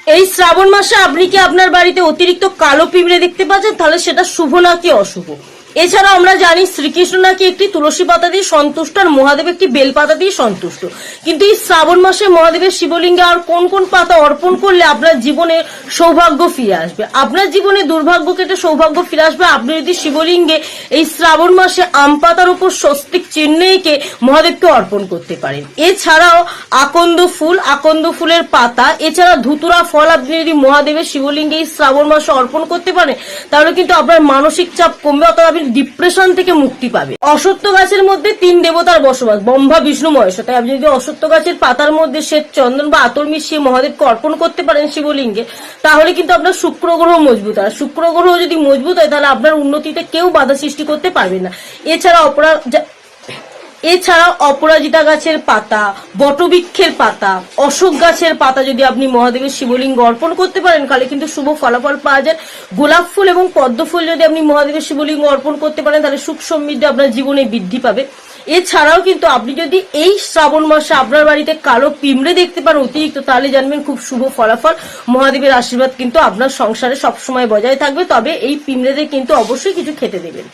এই শ্রাবণ মাসে আপনি কি আপনার বাড়িতে অতিরিক্ত কালো পিঁপড়ে দেখতে পাচ্ছেন, তাহলে সেটা শুভ নাকি অশুভ? এছাড়া আমরা জানি শ্রীকৃষ্ণ নাকি একটি তুলসী পাতা দিয়ে সন্তুষ্ট আর মহাদেব একটি বেল পাতা দিয়ে সন্তুষ্ট। কিন্তু এই শ্রাবণ মাসে মহাদেবের শিবলিঙ্গে আর কোন কোন পাতা অর্পণ করলে আপনার জীবনে সৌভাগ্য ফিরে আসবে, আপনার জীবনে দুর্ভাগ্য কেটে সৌভাগ্য ফিরে আসবে? আপনি যদি শিবলিঙ্গে এই শ্রাবণ মাসে আম পাতার উপর স্বস্তিক চিহ্ন এঁকে মহাদেবকে অর্পণ করতে পারেন। এছাড়াও আকন্দ ফুলের পাতা, এছাড়া ধুতুরা ফল আপনি যদি মহাদেবের শিবলিঙ্গে এই শ্রাবণ মাসে অর্পণ করতে পারেন, তাহলে কিন্তু আপনার মানসিক চাপ কমবে, অথবা আপনি ডিপ্রেশন থেকে মুক্তি পাবে। অশ্বত্থ গাছের মধ্যে 3 দেবতার বসবাস, ব্রহ্মা বিষ্ণু মহেশ। তাই আপনি যদি অশ্বত্থ গাছের পাতার মধ্যে শ্বেত চন্দন বা আতর মিশিয়ে মহাদেবকে অর্পণ করতে পারেন শিবলিঙ্গে, তাহলে কিন্তু আপনার শুক্র গ্রহ মজবুত হয়। শুক্র গ্রহ যদি মজবুত হয়, তাহলে আপনার উন্নতিতে কেউ বাধা সৃষ্টি করতে পারবে না। এছাড়া অপরাজিতা গাছের পাতা, বটবৃক্ষের পাতা, অশোক গাছের পাতা যদি আপনি মহাদেবের শিবলিঙ্গ অর্পণ করতে পারেন, তাহলে কিন্তু শুভ ফলাফল পাওয়া যায়। গোলাপ ফুল এবং পদ্ম ফুল যদি আপনি মহাদেবের শিবলিঙ্গ অর্পণ করতে পারেন, তাহলে সুখ সমৃদ্ধি আপনার জীবনে বৃদ্ধি পাবে। এছাড়াও কিন্তু আপনি যদি এই শ্রাবণ মাসে আপনার বাড়িতে কালো পিঁপড়ে দেখতে পান অতিরিক্ত, তাহলে জানবেন খুব শুভ ফলাফল। মহাদেবের আশীর্বাদ কিন্তু আপনার সংসারে সবসময় বজায় থাকবে। তবে এই পিঁপড়েদের কিন্তু অবশ্যই কিছু খেতে দেবেন।